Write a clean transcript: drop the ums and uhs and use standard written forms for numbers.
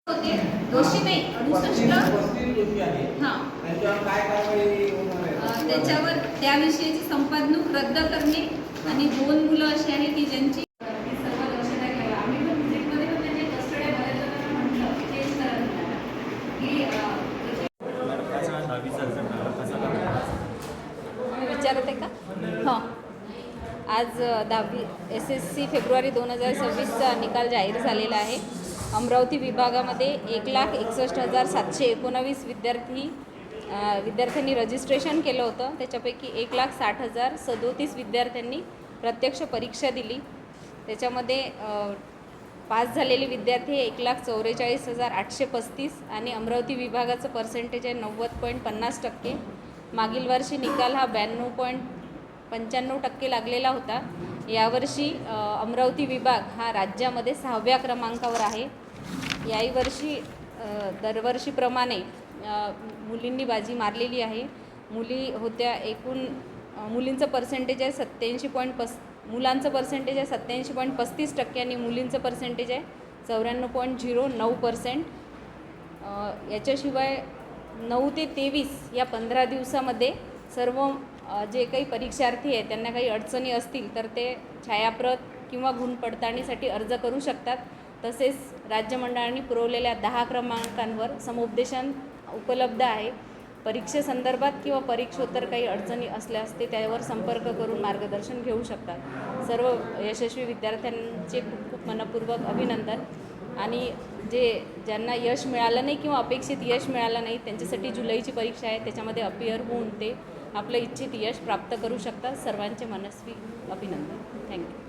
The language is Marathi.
होते दोषी नाही 68 हां त्याच्यावर त्याविषयीची संपादनूक रद्द करणे आणि 2 मुलं अशी आहेत की ज्यांची सर्व लक्षात घ्यावं. आम्ही पण व्हिजिटमध्ये पण त्यांनी कस्टड्या बऱ्याच जणांना म्हटलं चेंज करा की विचारत आहे का. हां आज 10वी SSC फेब्रुवारी 2026चा निकाल जाहीर झालेला आहे. अमरावती विभागामध्ये 1,61,719 विद्यार्थ्यांनी रजिस्ट्रेशन केलं होतं. त्याच्यापैकी 1,60,037 विद्यार्थ्यांनी प्रत्यक्ष परीक्षा दिली. त्याच्यामध्ये पास झालेले विद्यार्थी 1,44,835 आणि अमरावती विभागाचं पर्सेंटेज आहे 90.50%. मागील वर्षी निकाल हा 92.95% लागलेला होता. यावर्षी अमरावती विभाग हा राज्यामध्ये 6व्या क्रमांकावर आहे. याही वर्षी दरवर्षीप्रमाणे मुलींनी बाजी मारलेली आहे. मुली होत्या एकूण मुलींचं पर्सेंटेज आहे 87. मुलांचं पर्सेंटेज आहे 87.35% आणि मुलींचं पर्सेंटेज आहे 94.09%. याच्याशिवाय 9 ते 23 या 15 दिवसामध्ये सर्व जे काही परीक्षार्थी आहेत त्यांना काही अडचणी असतील तर ते छायाप्रत किंवा गुण पडताळणीसाठी अर्ज करू शकतात. तसेच राज्य मंडळाने पुरवलेल्या 10 क्रमांकांवर समुपदेशन उपलब्ध आहे. परीक्षेसंदर्भात किंवा परीक्षोत्तर काही अडचणी असल्यास ते त्यावर संपर्क करून मार्गदर्शन घेऊ शकतात. सर्व यशस्वी विद्यार्थ्यांचे खूप खूप मनपूर्वक अभिनंदन. आणि ज्यांना यश मिळालं नाही किंवा अपेक्षित यश मिळालं नाही त्यांच्यासाठी जुलैची परीक्षा आहे. त्याच्यामध्ये अपियर होऊन ते आपलं इच्छित यश प्राप्त करू शकतात. सर्वांचे मनस्वी अभिनंदन. थँक्यू.